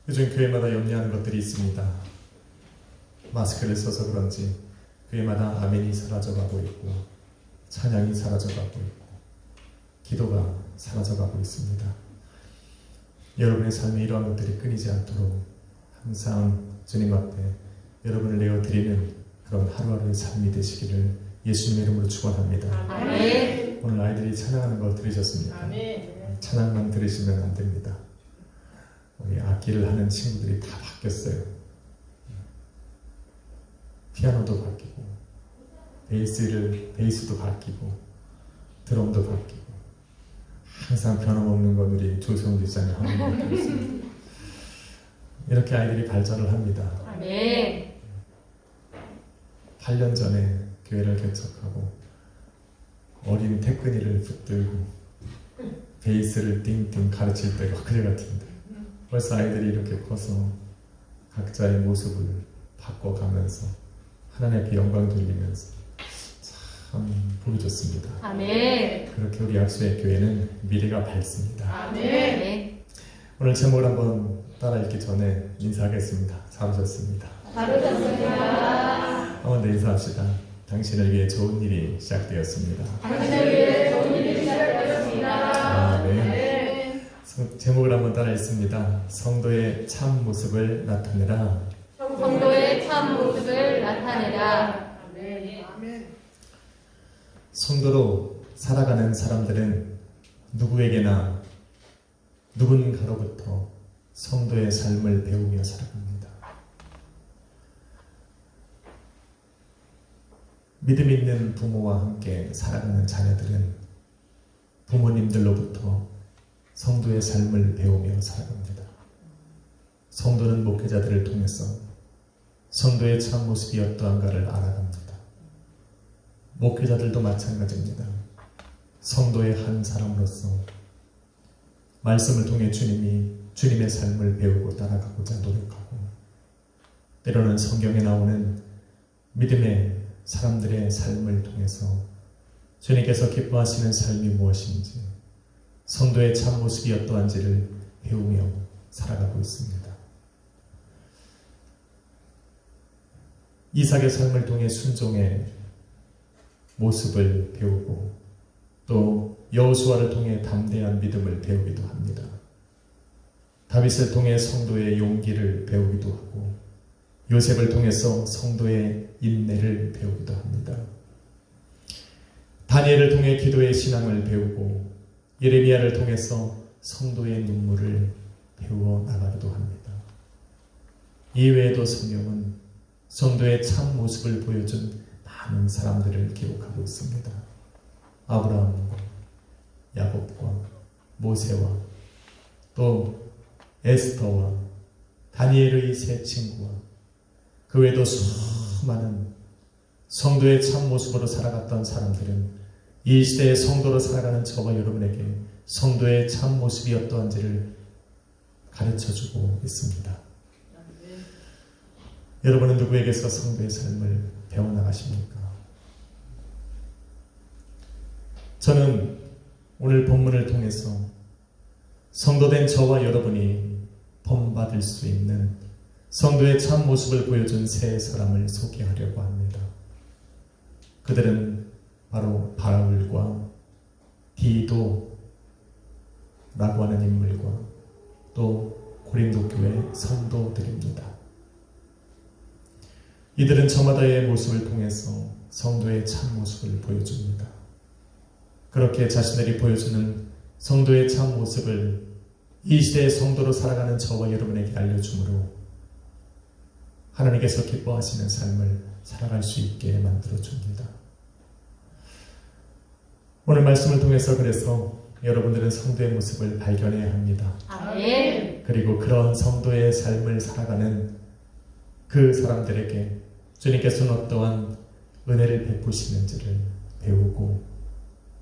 요즘 교회마다 염려하는 것들이 있습니다. 마스크를 써서 그런지 교회마다 아멘이 사라져가고 있고 찬양이 사라져가고 있고 기도가 사라져가고 있습니다. 여러분의 삶에 이러한 것들이 끊이지 않도록 항상 주님 앞에 여러분을 내어드리는 그런 하루하루의 삶이 되시기를 예수님의 이름으로 축원합니다. 아멘. 오늘 아이들이 찬양하는 거 들으셨습니까? 아멘. 찬양만 들으시면 안 됩니다. 우리 악기를 하는 친구들이 다 바뀌었어요. 피아노도 바뀌고 베이스도 바뀌고 드럼도 바뀌고 항상 변함없는 건 우리 조성우 집사님 하는 것 같습니다. 이렇게 아이들이 발전을 합니다. 아멘. 8년 전에 교회를 개척하고 어린 태근이를 붙들고 베이스를 띵띵 가르칠 때가 그래 같은데 벌써 아이들이 이렇게 커서 각자의 모습을 바꿔가면서 하나님 앞에 영광 돌리면서 참 보기 좋습니다. 아멘. 그렇게 우리 약수의 교회는 미래가 밝습니다. 아멘. 오늘 제목을 한번 따라 읽기 전에 인사하겠습니다. 잘 오셨습니다. 잘 오셨습니다. 한번 더 인사합시다. 당신을 위해 좋은 일이 시작되었습니다. 당신을 위해 좋은 일이 시작되었습니다. 아멘. 제목을 한번 따라 읽습니다. 성도의 참 모습을 나타내라. 성도의 참 모습을 나타내라. 아멘. 성도로 살아가는 사람들은 누구에게나 누군가로부터 성도의 삶을 배우며 살아갑니다. 믿음 있는 부모와 함께 살아가는 자녀들은 부모님들로부터 성도의 삶을 배우며 살아갑니다. 성도는 목회자들을 통해서 성도의 참 모습이 어떠한가를 알아갑니다. 목회자들도 마찬가지입니다. 성도의 한 사람으로서 말씀을 통해 주님의 삶을 배우고 따라가고자 노력하고 때로는 성경에 나오는 믿음의 사람들의 삶을 통해서 주님께서 기뻐하시는 삶이 무엇인지 성도의 참 모습이 어떠한지를 배우며 살아가고 있습니다. 이삭의 삶을 통해 순종의 모습을 배우고 또 여호수아를 통해 담대한 믿음을 배우기도 합니다. 다윗을 통해 성도의 용기를 배우기도 하고 요셉을 통해서 성도의 인내를 배우기도 합니다. 다니엘을 통해 기도의 신앙을 배우고 예레미야를 통해서 성도의 눈물을 배워 나가기도 합니다. 이외에도 성경은 성도의 참 모습을 보여준 많은 사람들을 기록하고 있습니다. 아브라함과 야곱과 모세와 또 에스더와 다니엘의 세 친구와 그 외에도 수많은 성도의 참 모습으로 살아갔던 사람들은 이 시대의 성도로 살아가는 저와 여러분에게 성도의 참 모습이 어떠한지를 가르쳐주고 있습니다. 여러분은 누구에게서 성도의 삶을 배워나가십니까? 저는 오늘 본문을 통해서 성도된 저와 여러분이 본받을 수 있는 성도의 참 모습을 보여준 세 사람을 소개하려고 합니다. 그들은 바로 바울과 디도라고 하는 인물과 또 고린도 교회 성도들입니다. 이들은 저마다의 모습을 통해서 성도의 참 모습을 보여줍니다. 그렇게 자신들이 보여주는 성도의 참 모습을 이 시대의 성도로 살아가는 저와 여러분에게 알려주므로 하나님께서 기뻐하시는 삶을 살아갈 수 있게 만들어줍니다. 오늘 말씀을 통해서 그래서 여러분들은 성도의 모습을 발견해야 합니다. 아멘. 그리고 그런 성도의 삶을 살아가는 그 사람들에게 주님께서는 어떠한 은혜를 베푸시는지를 배우고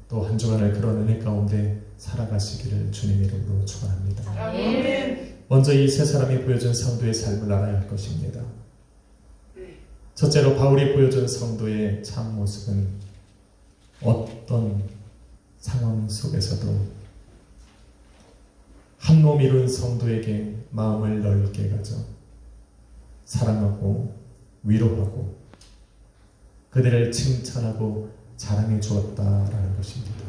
또 한 주간을 그런 은혜 가운데 살아가시기를 주님의 이름으로 축원합니다. 아멘. 먼저 이 세 사람이 보여준 성도의 삶을 알아야 할 것입니다. 첫째로 바울이 보여준 성도의 참 모습은 어떤 상황 속에서도 한 몸 이룬 성도에게 마음을 넓게 가져 사랑하고 위로하고 그들을 칭찬하고 자랑해 주었다라는 것입니다.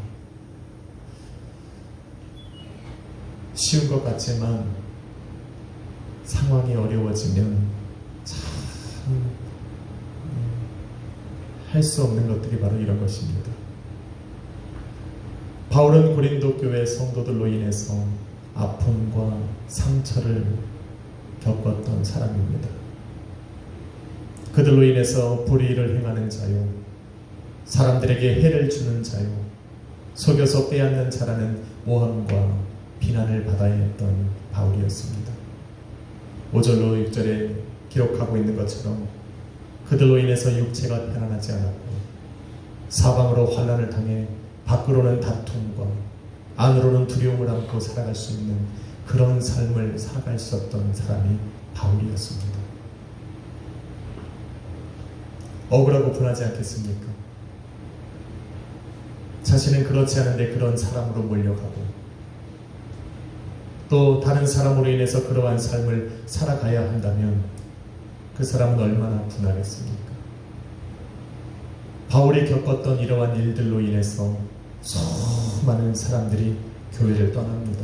쉬운 것 같지만 상황이 어려워지면 참 할 수 없는 것들이 바로 이런 것입니다. 바울은 고린도 교회 성도들로 인해서 아픔과 상처를 겪었던 사람입니다. 그들로 인해서 불의를 행하는 자요, 사람들에게 해를 주는 자요, 속여서 빼앗는 자라는 모함과 비난을 받아야 했던 바울이었습니다. 5절로 6절에 기록하고 있는 것처럼 그들로 인해서 육체가 편안하지 않았고 사방으로 환난을 당해 밖으로는 다툼과 안으로는 두려움을 안고 살아갈 수 있는 그런 삶을 살아갈 수 없던 사람이 바울이었습니다. 억울하고 분하지 않겠습니까? 자신은 그렇지 않은데 그런 사람으로 몰려가고 또 다른 사람으로 인해서 그러한 삶을 살아가야 한다면 그 사람은 얼마나 분하겠습니까? 바울이 겪었던 이러한 일들로 인해서 수많은 사람들이 교회를 떠납니다.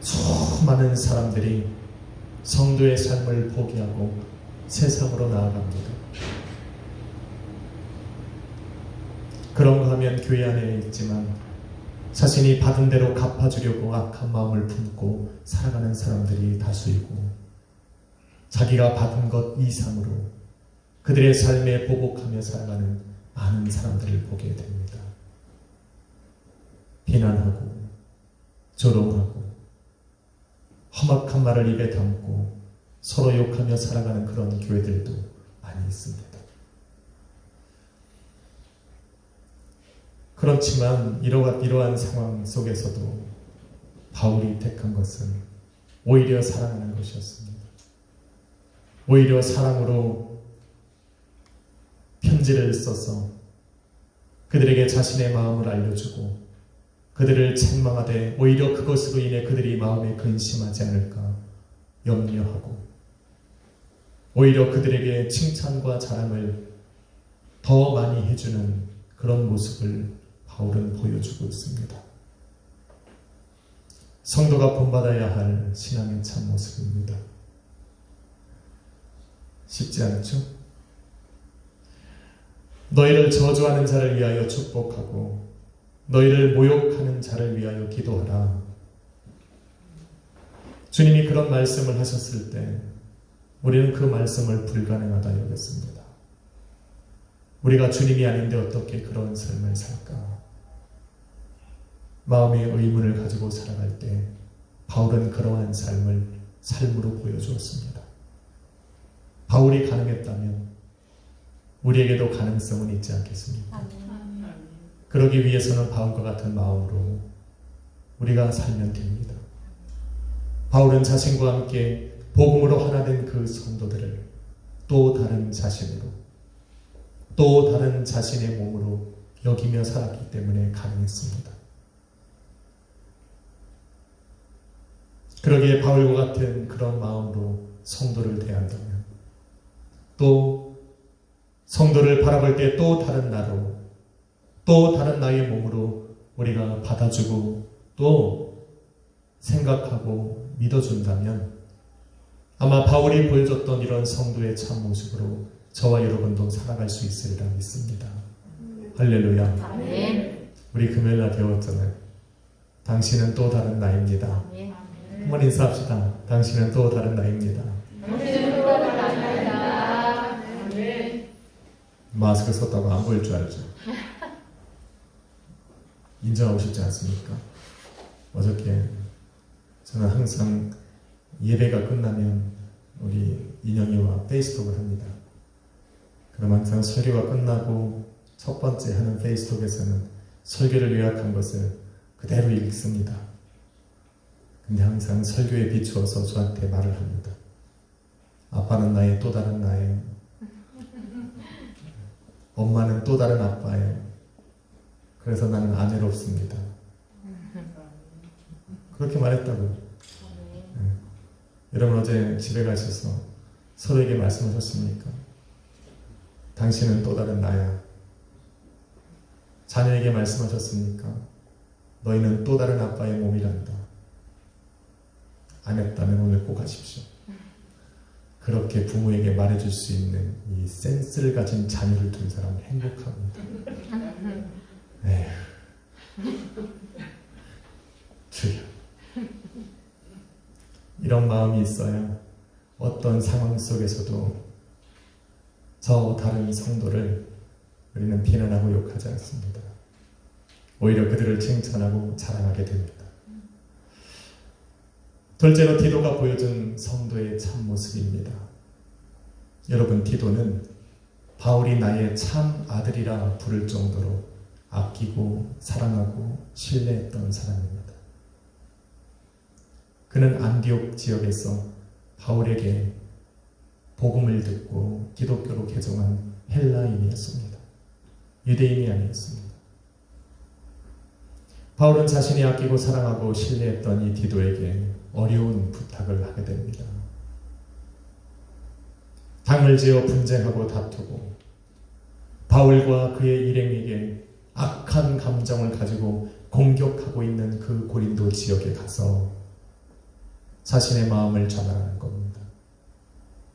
수많은 사람들이 성도의 삶을 포기하고 세상으로 나아갑니다. 그런가 하면 교회 안에 있지만 자신이 받은 대로 갚아주려고 악한 마음을 품고 살아가는 사람들이 다수이고 자기가 받은 것 이상으로 그들의 삶에 보복하며 살아가는 많은 사람들을 보게 됩니다. 비난하고 조롱하고 험악한 말을 입에 담고 서로 욕하며 살아가는 그런 교회들도 많이 있습니다. 그렇지만 이러한 상황 속에서도 바울이 택한 것은 오히려 사랑하는 것이었습니다. 오히려 사랑으로 편지를 써서 그들에게 자신의 마음을 알려주고 그들을 책망하되 오히려 그것으로 인해 그들이 마음에 근심하지 않을까 염려하고 오히려 그들에게 칭찬과 자랑을 더 많이 해주는 그런 모습을 바울은 보여주고 있습니다. 성도가 본받아야 할 신앙의 참 모습입니다. 쉽지 않죠? 너희를 저주하는 자를 위하여 축복하고 너희를 모욕하는 자를 위하여 기도하라. 주님이 그런 말씀을 하셨을 때 우리는 그 말씀을 불가능하다 여겼습니다. 우리가 주님이 아닌데 어떻게 그런 삶을 살까? 마음의 의문을 가지고 살아갈 때 바울은 그러한 삶을 삶으로 보여주었습니다. 바울이 가능했다면 우리에게도 가능성은 있지 않겠습니까? 그러기 위해서는 바울과 같은 마음으로 우리가 살면 됩니다. 바울은 자신과 함께 복음으로 하나 된 그 성도들을 또 다른 자신으로 또 다른 자신의 몸으로 여기며 살았기 때문에 가능했습니다. 그러기에 바울과 같은 그런 마음으로 성도를 대한다면 또 성도를 바라볼 때 또 다른 나로 또 다른 나의 몸으로 우리가 받아주고 또 생각하고 믿어준다면 아마 바울이 보여줬던 이런 성도의 참 모습으로 저와 여러분도 살아갈 수 있으리라 믿습니다. 할렐루야. 아멘. 우리 금요일 날 배웠잖아요. 당신은 또 다른 나입니다. 한번 인사합시다. 당신은 또 다른 나입니다. 당신은 또 다른 나입니다. 아멘. 마스크 썼다고 안 보일 줄 알죠? 인정하고 싶지 않습니까? 어저께 저는 항상 예배가 끝나면 우리 인영이와 페이스톡을 합니다. 그럼 항상 설교가 끝나고 첫 번째 하는 페이스톡에서는 설교를 요약한 것을 그대로 읽습니다. 근데 항상 설교에 비추어서 저한테 말을 합니다. 아빠는 나의 또 다른 나예요. 엄마는 또 다른 아빠예요. 그래서 나는 안 외롭습니다. 그렇게 말했다고요. 여러분 어제 집에 가셔서 서로에게 말씀하셨습니까? 당신은 또 다른 나야. 자녀에게 말씀하셨습니까? 너희는 또 다른 아빠의 몸이란다. 안 했다면 오늘 꼭 하십시오. 그렇게 부모에게 말해줄 수 있는 이 센스를 가진 자녀를 둔 사람은 행복합니다. 에휴. 주여. 이런 마음이 있어야 어떤 상황 속에서도 저 다른 성도를 우리는 비난하고 욕하지 않습니다. 오히려 그들을 칭찬하고 자랑하게 됩니다. 둘째로 디도가 보여준 성도의 참모습입니다. 여러분, 디도는 바울이 나의 참 아들이라 부를 정도로 아끼고 사랑하고 신뢰했던 사람입니다. 그는 안디옥 지역에서 바울에게 복음을 듣고 기독교로 개종한 헬라인이었습니다. 유대인이 아니었습니다. 바울은 자신이 아끼고 사랑하고 신뢰했던 이 디도에게 어려운 부탁을 하게 됩니다. 당을 지어 분쟁하고 다투고 바울과 그의 일행에게 악한 감정을 가지고 공격하고 있는 그 고린도 지역에 가서 자신의 마음을 전하는 겁니다.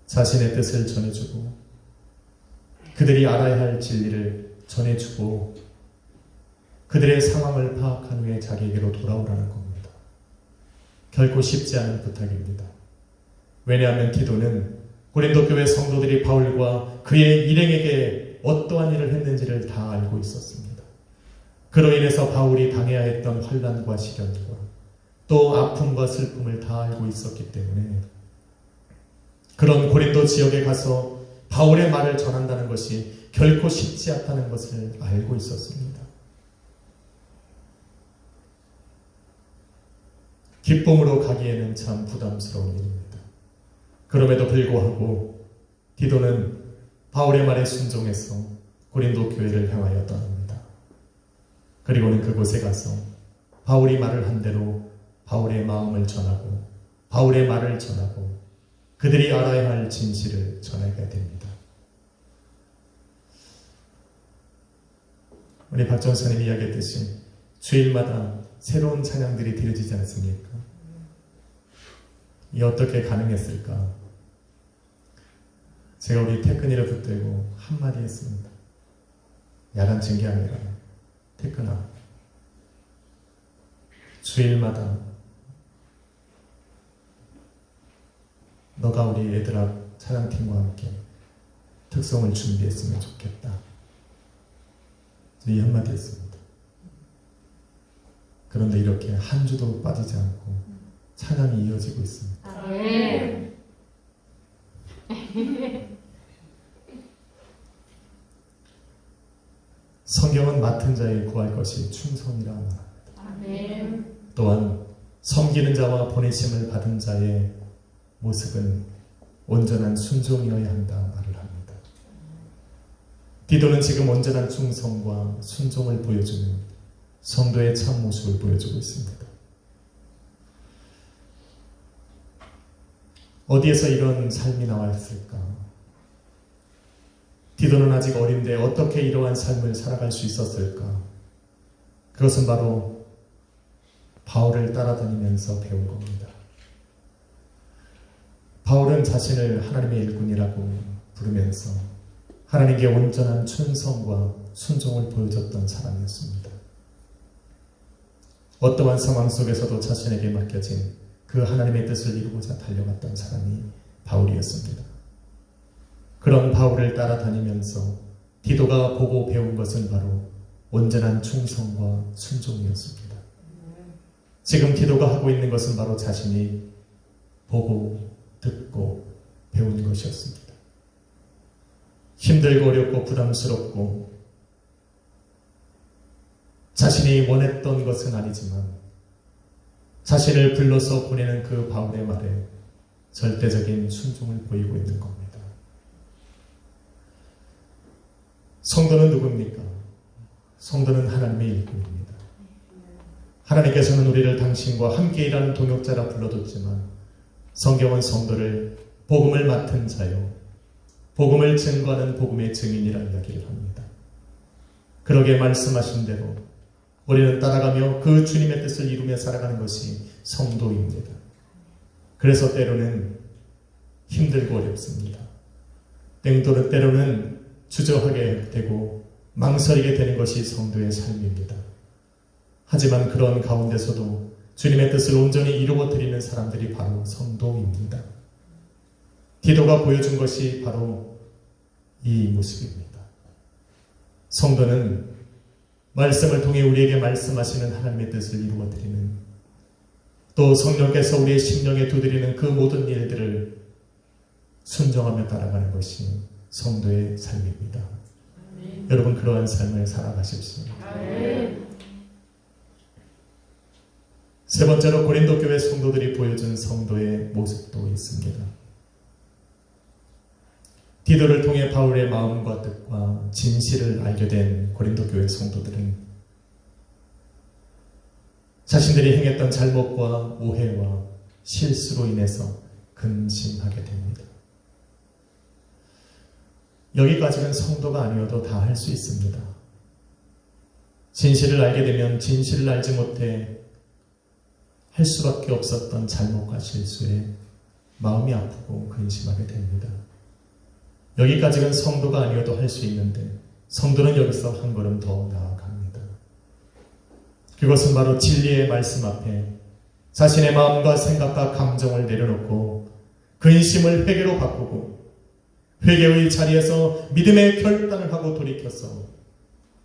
자신의 뜻을 전해주고 그들이 알아야 할 진리를 전해주고 그들의 상황을 파악한 후에 자기에게로 돌아오라는 겁니다. 결코 쉽지 않은 부탁입니다. 왜냐하면 디도는 고린도 교회 성도들이 바울과 그의 일행에게 어떠한 일을 했는지를 다 알고 있었습니다. 그로 인해서 바울이 당해야 했던 환난과 시련과 또 아픔과 슬픔을 다 알고 있었기 때문에 그런 고린도 지역에 가서 바울의 말을 전한다는 것이 결코 쉽지 않다는 것을 알고 있었습니다. 기쁨으로 가기에는 참 부담스러운 일입니다. 그럼에도 불구하고 디도는 바울의 말에 순종해서 고린도 교회를 향하여 떠납니다. 그리고는 그곳에 가서 바울이 말을 한 대로 바울의 마음을 전하고 바울의 말을 전하고 그들이 알아야 할 진실을 전하게 됩니다. 우리 박정선님이 이야기했듯이 주일마다 새로운 찬양들이 드려지지 않습니까? 이 어떻게 가능했을까? 제가 우리 태근이를 붙들고 한마디 했습니다. 야단친 게 아니라 태근아, 주일마다 너가 우리 애들 앞 찬양팀과 함께 특송을 준비했으면 좋겠다. 이 한마디 했습니다. 그런데 이렇게 한 주도 빠지지 않고 찬양이 이어지고 있습니다. 아멘. 성경은 맡은 자에 구할 것이 충성이라 말합니다. 아멘. 또한 섬기는 자와 보내심을 받은 자의 모습은 온전한 순종이어야 한다 말을 합니다. 디도는 지금 온전한 충성과 순종을 보여주는 성도의 참 모습을 보여주고 있습니다. 어디에서 이런 삶이 나왔을까? 디도는 아직 어린데 어떻게 이러한 삶을 살아갈 수 있었을까? 그것은 바로 바울을 따라다니면서 배운 겁니다. 바울은 자신을 하나님의 일꾼이라고 부르면서 하나님께 온전한 충성과 순종을 보여줬던 사람이었습니다. 어떠한 상황 속에서도 자신에게 맡겨진 그 하나님의 뜻을 이루고자 달려갔던 사람이 바울이었습니다. 그런 바울을 따라다니면서 디도가 보고 배운 것은 바로 온전한 충성과 순종이었습니다. 지금 디도가 하고 있는 것은 바로 자신이 보고 듣고 배운 것이었습니다. 힘들고 어렵고 부담스럽고 자신이 원했던 것은 아니지만 자신을 불러서 보내는 그 바울의 말에 절대적인 순종을 보이고 있는 겁니다. 성도는 누굽니까? 성도는 하나님의 일꾼입니다. 하나님께서는 우리를 당신과 함께 일하는 동역자라 불러뒀지만 성경은 성도를 복음을 맡은 자요, 복음을 증거하는 복음의 증인이라는 이야기를 합니다. 그러게 말씀하신 대로 우리는 따라가며 그 주님의 뜻을 이루며 살아가는 것이 성도입니다. 그래서 때로는 힘들고 어렵습니다. 때로는 주저하게 되고 망설이게 되는 것이 성도의 삶입니다. 하지만 그런 가운데서도 주님의 뜻을 온전히 이루어 드리는 사람들이 바로 성도입니다. 디도가 보여준 것이 바로 이 모습입니다. 성도는 말씀을 통해 우리에게 말씀하시는 하나님의 뜻을 이루어 드리는, 또 성령께서 우리의 심령에 두드리는 그 모든 일들을 순종하며 따라가는 것이 성도의 삶입니다. 여러분, 그러한 삶을 살아가십시오. 세 번째로 고린도 교회 성도들이 보여준 성도의 모습도 있습니다. 디도를 통해 바울의 마음과 뜻과 진실을 알게 된 고린도 교회 성도들은 자신들이 행했던 잘못과 오해와 실수로 인해서 근심하게 됩니다. 여기까지는 성도가 아니어도 다 할 수 있습니다. 진실을 알게 되면 진실을 알지 못해 할 수밖에 없었던 잘못과 실수에 마음이 아프고 근심하게 됩니다. 여기까지는 성도가 아니어도 할 수 있는데 성도는 여기서 한 걸음 더 나아갑니다. 그것은 바로 진리의 말씀 앞에 자신의 마음과 생각과 감정을 내려놓고 근심을 회개로 바꾸고 회개의 자리에서 믿음의 결단을 하고 돌이켜서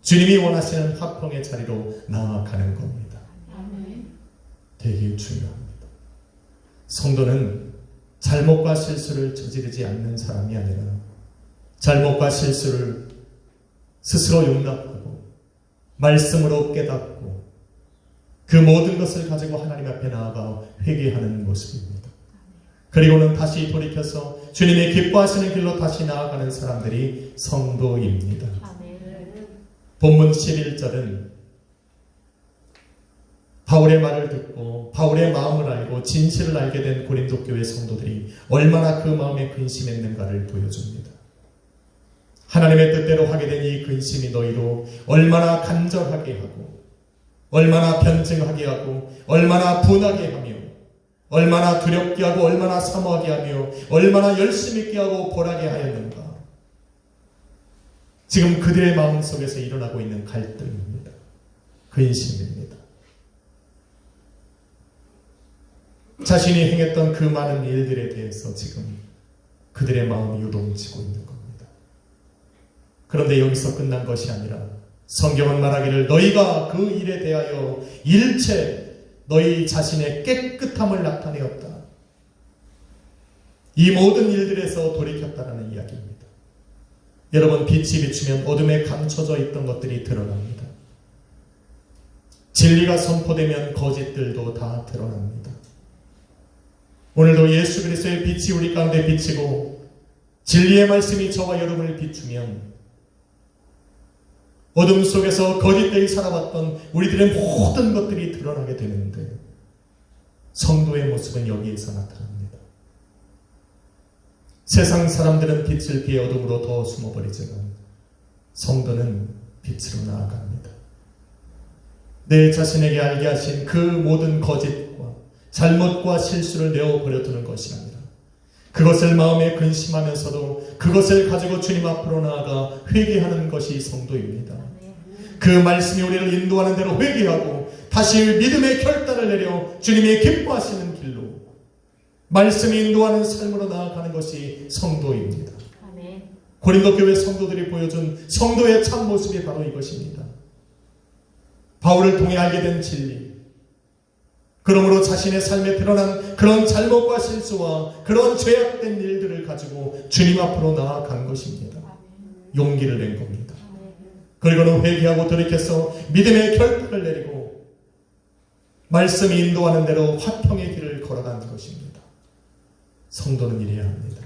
주님이 원하시는 화평의 자리로 나아가는 겁니다. 되게 중요합니다. 성도는 잘못과 실수를 저지르지 않는 사람이 아니라 잘못과 실수를 스스로 용납하고 말씀으로 깨닫고 그 모든 것을 가지고 하나님 앞에 나아가 회개하는 모습입니다. 그리고는 다시 돌이켜서 주님이 기뻐하시는 길로 다시 나아가는 사람들이 성도입니다. 본문 11절은 바울의 말을 듣고 바울의 마음을 알고 진실을 알게 된 고린도 교회 성도들이 얼마나 그 마음에 근심했는가를 보여줍니다. 하나님의 뜻대로 하게 된 이 근심이 너희로 얼마나 간절하게 하고 얼마나 변증하게 하고 얼마나 분하게 하며 얼마나 두렵게 하고 얼마나 사모하게 하며 얼마나 열심 있게 하고 벌하게 하였는가. 지금 그들의 마음속에서 일어나고 있는 갈등입니다. 근심입니다. 자신이 행했던 그 많은 일들에 대해서 지금 그들의 마음이 요동치고 있는 겁니다. 그런데 여기서 끝난 것이 아니라 성경은 말하기를 너희가 그 일에 대하여 일체 너희 자신의 깨끗함을 나타내었다. 이 모든 일들에서 돌이켰다라는 이야기입니다. 여러분, 빛이 비추면 어둠에 감춰져 있던 것들이 드러납니다. 진리가 선포되면 거짓들도 다 드러납니다. 오늘도 예수 그리스도의 빛이 우리 가운데 비치고 진리의 말씀이 저와 여러분을 비추면 어둠 속에서 거짓되이 살아왔던 우리들의 모든 것들이 드러나게 되는데 성도의 모습은 여기에서 나타납니다. 세상 사람들은 빛을 피해 어둠으로 더 숨어버리지만 성도는 빛으로 나아갑니다. 내 자신에게 알게 하신 그 모든 거짓과 잘못과 실수를 내어버려두는 것이 아니라 그것을 마음에 근심하면서도 그것을 가지고 주님 앞으로 나아가 회개하는 것이 성도입니다. 그 말씀이 우리를 인도하는 대로 회개하고 다시 믿음의 결단을 내려 주님이 기뻐하시는 길로 말씀이 인도하는 삶으로 나아가는 것이 성도입니다. 고린도 교회 성도들이 보여준 성도의 참 모습이 바로 이것입니다. 바울을 통해 알게 된 진리, 그러므로 자신의 삶에 드러난 그런 잘못과 실수와 그런 죄악된 일들을 가지고 주님 앞으로 나아간 것입니다. 용기를 낸 겁니다. 그리고는 회개하고 돌이켜서 믿음의 결단을 내리고 말씀이 인도하는 대로 화평의 길을 걸어가는 것입니다. 성도는 이래야 합니다.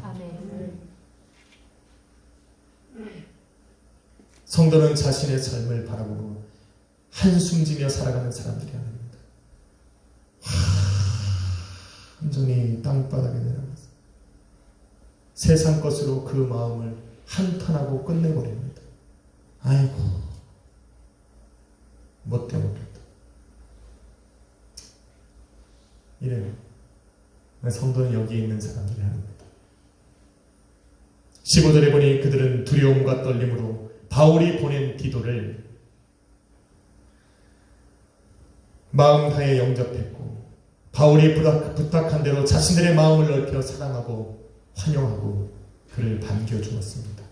성도는 자신의 삶을 바라보고 한숨 지며 살아가는 사람들이 아닙니다. 완전히 땅바닥에 내려갔어요. 세상 것으로 그 마음을 한탄하고 끝내버립니다. 아이고, 못돼 먹겠다. 이래요. 성도는 여기 있는 사람들이 합니다. 15절에 보니 그들은 두려움과 떨림으로 바울이 보낸 디도를 마음 다해 영접했고, 바울이 부탁한 대로 자신들의 마음을 넓혀 사랑하고 환영하고 그를 반겨주었습니다.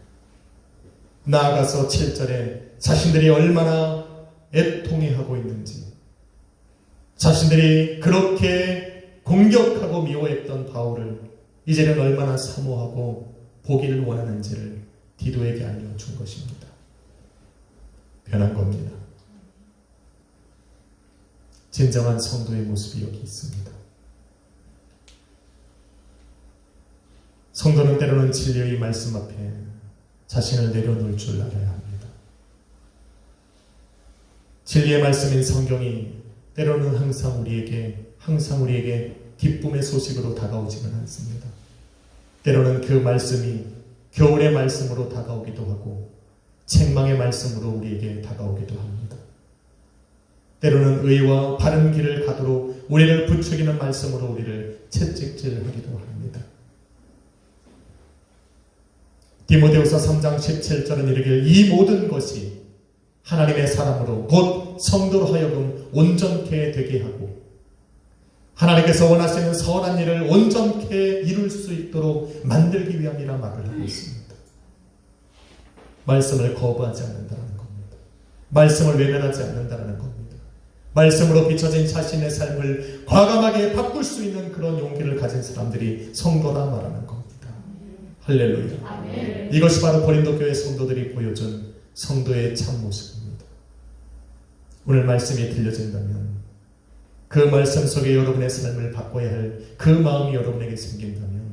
나아가서 7절에 자신들이 얼마나 애통해하고 있는지, 자신들이 그렇게 공격하고 미워했던 바울을 이제는 얼마나 사모하고 보기를 원하는지를 디도에게 알려준 것입니다. 변한 겁니다. 진정한 성도의 모습이 여기 있습니다. 성도는 때로는 진리의 말씀 앞에 자신을 내려놓을 줄 알아야 합니다. 진리의 말씀인 성경이 때로는 항상 우리에게 기쁨의 소식으로 다가오지는 않습니다. 때로는 그 말씀이 겨울의 말씀으로 다가오기도 하고 책망의 말씀으로 우리에게 다가오기도 합니다. 때로는 의와 바른 길을 가도록 우리를 부추기는 말씀으로 우리를 채찍질하기도 합니다. 디모데후서 3장 17절은 이르기를 이 모든 것이 하나님의 사람으로 곧 성도로 하여금 온전케 되게 하고 하나님께서 원하시는 선한 일을 온전케 이룰 수 있도록 만들기 위함이라 말을 하고 있습니다. 말씀을 거부하지 않는다는 겁니다. 말씀을 외면하지 않는다는 겁니다. 말씀으로 비춰진 자신의 삶을 과감하게 바꿀 수 있는 그런 용기를 가진 사람들이 성도라 말하는 겁니다. 할렐루야. 아멘. 이것이 바로 고린도 교회 성도들이 보여준 성도의 참모습입니다. 오늘 말씀이 들려진다면 그 말씀 속에 여러분의 삶을 바꿔야 할 그 마음이 여러분에게 생긴다면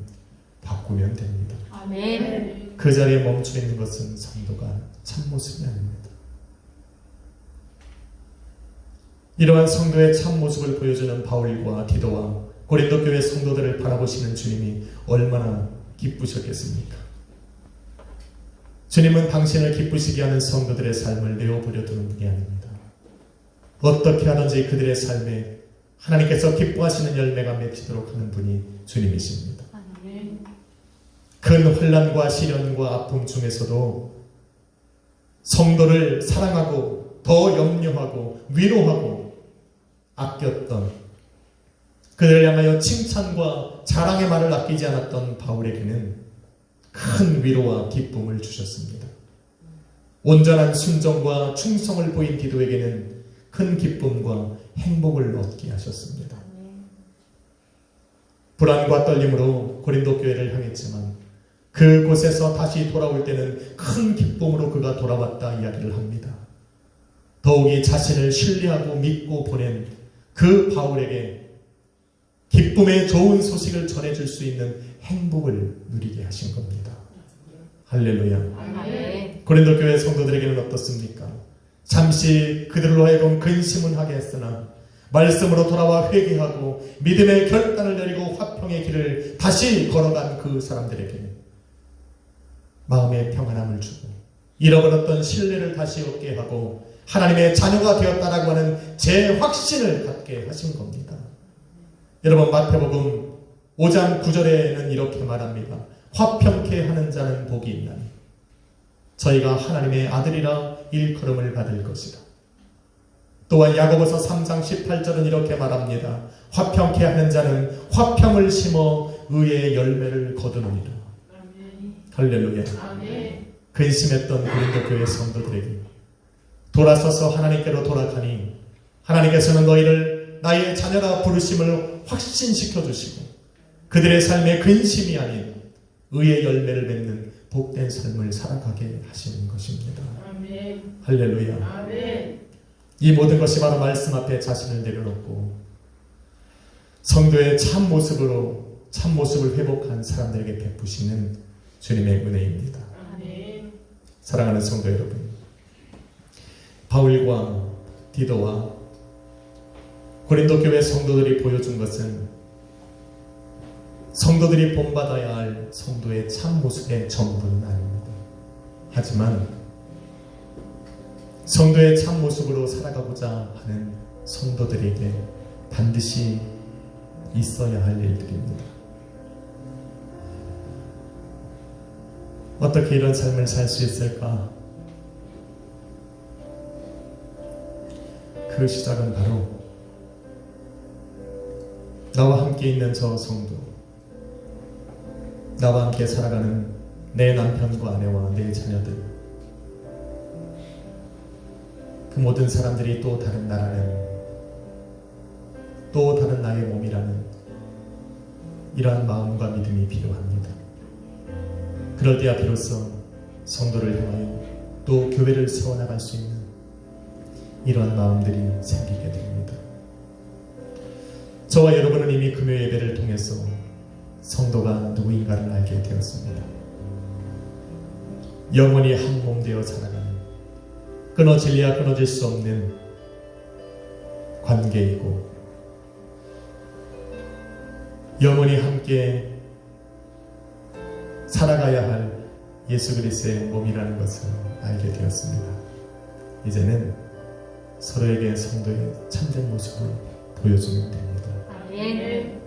바꾸면 됩니다. 아멘. 그 자리에 멈춰 있는 것은 성도가 참모습이 아닙니다. 이러한 성도의 참모습을 보여주는 바울과 디도와 고린도 교회 성도들을 바라보시는 주님이 얼마나 기쁘셨겠습니까? 주님은 당신을 기쁘시게 하는 성도들의 삶을 내어보려 두는 분이 아닙니다. 어떻게 하든지 그들의 삶에 하나님께서 기뻐하시는 열매가 맺히도록 하는 분이 주님이십니다. 아멘. 큰 환난과 시련과 아픔 중에서도 성도를 사랑하고 더 염려하고 위로하고 아꼈던, 그들을 향하여 칭찬과 자랑의 말을 아끼지 않았던 바울에게는 큰 위로와 기쁨을 주셨습니다. 온전한 순종과 충성을 보인 디도에게는 큰 기쁨과 행복을 얻게 하셨습니다. 불안과 떨림으로 고린도 교회를 향했지만 그곳에서 다시 돌아올 때는 큰 기쁨으로 그가 돌아왔다 이야기를 합니다. 더욱이 자신을 신뢰하고 믿고 보낸 그 바울에게 기쁨의 좋은 소식을 전해줄 수 있는 행복을 누리게 하신 겁니다. 할렐루야. 아멘. 고린도 교회 성도들에게는 어떻습니까? 잠시 그들로 하여금 근심은 하게 했으나 말씀으로 돌아와 회개하고 믿음의 결단을 내리고 화평의 길을 다시 걸어간 그 사람들에게 마음의 평안함을 주고 잃어버렸던 신뢰를 다시 얻게 하고 하나님의 자녀가 되었다라고 하는 제 확신을 갖게 하신 겁니다. 여러분, 마태복음 5장 9절에는 이렇게 말합니다. 화평케 하는 자는 복이 있나니 저희가 하나님의 아들이라 일컬음을 받을 것이다. 또한 야고보서 3장 18절은 이렇게 말합니다. 화평케 하는 자는 화평을 심어 의의 열매를 거두느니라. 할렐루야. 아멘. 근심했던 고린도 교회 성도들에게 돌아서서 하나님께로 돌아가니 하나님께서는 너희를 나의 자녀라 부르심을 확신시켜 주시고 그들의 삶에 근심이 아닌 의의 열매를 맺는 복된 삶을 살아가게 하시는 것입니다. 아멘. 할렐루야. 아멘. 이 모든 것이 바로 말씀 앞에 자신을 내려놓고 성도의 참모습을 회복한 사람들에게 베푸시는 주님의 은혜입니다. 아멘. 사랑하는 성도 여러분, 바울과 디도와 고린도 교회 성도들이 보여준 것은 성도들이 본받아야 할 성도의 참 모습의 전부는 아닙니다. 하지만 성도의 참 모습으로 살아가고자 하는 성도들에게 반드시 있어야 할 일들입니다. 어떻게 이런 삶을 살 수 있을까? 그 시작은 바로 나와 함께 있는 저 성도, 나와 함께 살아가는 내 남편과 아내와 내 자녀들, 그 모든 사람들이 또 다른 나라는, 또 다른 나의 몸이라는 이러한 마음과 믿음이 필요합니다. 그럴 때야 비로소 성도를 향하여 또 교회를 세워나갈 수 있는 이러한 마음들이 생기게 됩니다. 저와 여러분은 이미 금요 예배를 통해서 성도가 누구인가를 알게 되었습니다. 영원히 한 몸 되어 살아가는, 끊어질래야 끊어질 수 없는 관계이고 영원히 함께 살아가야 할 예수 그리스도의 몸이라는 것을 알게 되었습니다. 이제는 서로에게 성도의 참된 모습을 보여주면 됩니다. 아멘.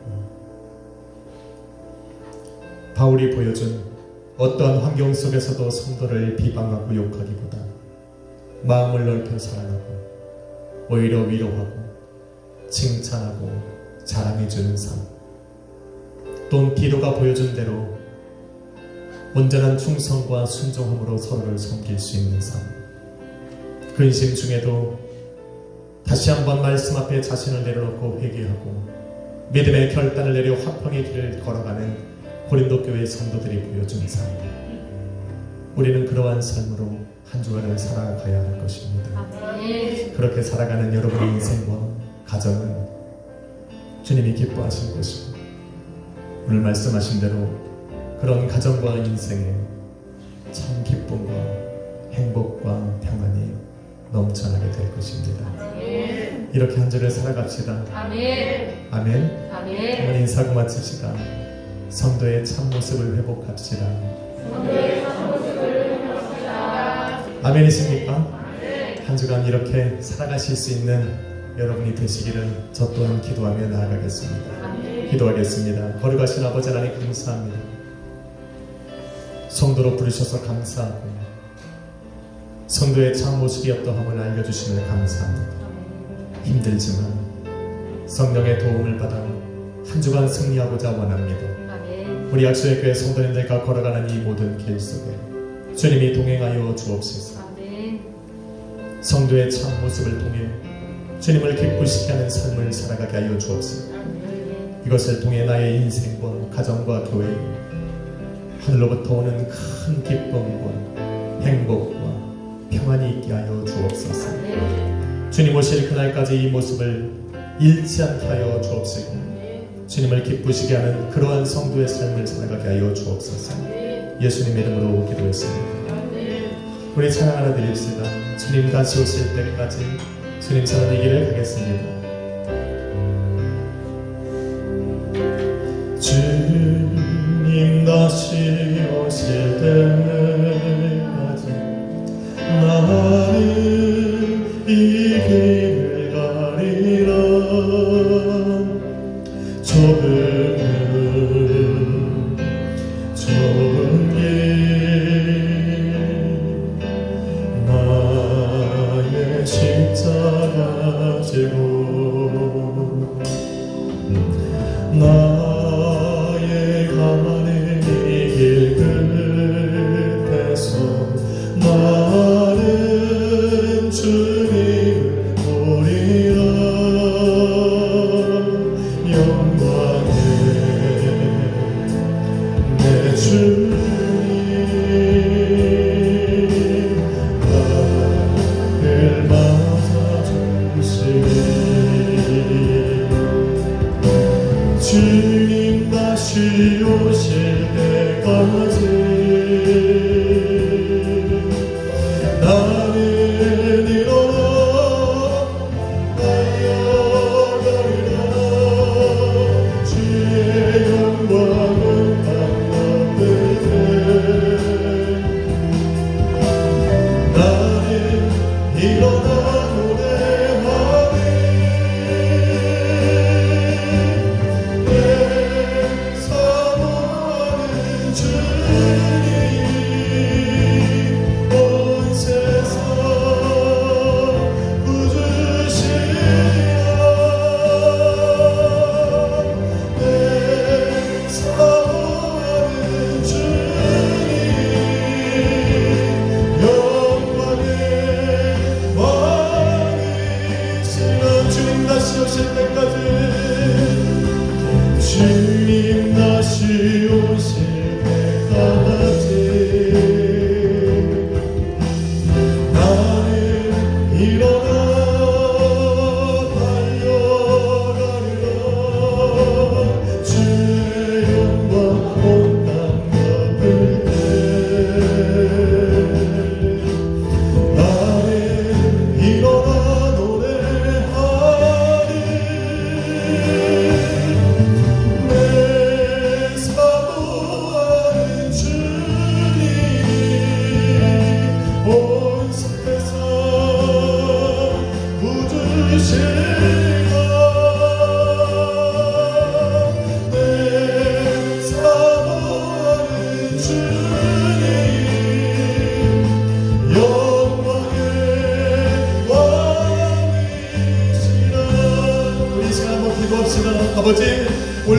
바울이 보여준 어떠한 환경 속에서도 성도를 비방하고 욕하기보다 마음을 넓혀 사랑하고 오히려 위로하고 칭찬하고 자랑해주는 삶, 또 디도가 보여준 대로 온전한 충성과 순종함으로 서로를 섬길 수 있는 삶, 근심 중에도 다시 한번 말씀 앞에 자신을 내려놓고 회개하고 믿음의 결단을 내려 화평의 길을 걸어가는 고린도 교회 성도들이 보여준 삶, 우리는 그러한 삶으로 한 주간을 살아가야 할 것입니다. 아멘. 그렇게 살아가는 여러분의 인생과 가정은 주님이 기뻐하실 것이고 오늘 말씀하신 대로 그런 가정과 인생에 참 기쁨과 행복과 평안이 넘쳐나게 될 것입니다. 아멘. 이렇게 한 주를 살아갑시다. 아멘. 아멘. 아멘. 오늘 인사하고 마칩시다. 성도의 참 모습을 회복합시다. 성도의 참 모습을 회복합시다. 아멘이십니까? 아멘. 한 주간 이렇게 살아가실 수 있는 여러분이 되시기를 저 또한 기도하며 나아가겠습니다. 아멘. 기도하겠습니다. 거룩하신 아버지 하나님 감사합니다. 성도로 부르셔서 감사하고 성도의 참 모습이 어떠함을 알려주시면 감사합니다. 힘들지만 성령의 도움을 받아 한 주간 승리하고자 원합니다. 아멘. 우리 약속의 교회 성도님들과 걸어가는 이 모든 길 속에 주님이 동행하여 주옵소서. 아멘. 성도의 참 모습을 통해 주님을 기쁘시게 하는 삶을 살아가게 하여 주옵소서. 아멘. 이것을 통해 나의 인생과 가정과 교회, 하늘로부터 오는 큰 기쁨과 행복과 평안이 있게 하여 주옵소서. 아멘. 주님 오실 그날까지 이 모습을 잃지 않게 하여 주옵시고 주님을 기쁘시게 하는 그러한 성도의 삶을 살아가게 하여 주옵소서. 예수님 이름으로 기도했습니다. 우리 찬양 하나 드립시다. 주님 다시 오실 때까지 주님 사랑의 길을 가겠습니다. 주님 다시 오실 때까지 나는 이 길을 가리라. 좁은 길 나의 십자가 지고 나의 가는 이 길 끝에서 나는 주님을 보리라. 영광의 내 주님 나를 맞아주시니 주님 다시 오실 때까지 나는 일어나 달려가리라. 주의 영광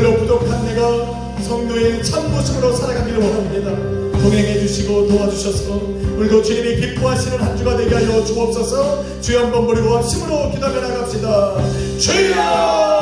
홀로 부족한 내가 성도의 참 모습으로 살아가기를 원합니다. 동행해 주시고 도와주셔서 오늘도 주님이 기뻐하시는 한 주가 되게 하여 주옵소서. 주여 한번 부르고 힘으로 기도하며 나갑시다. 주여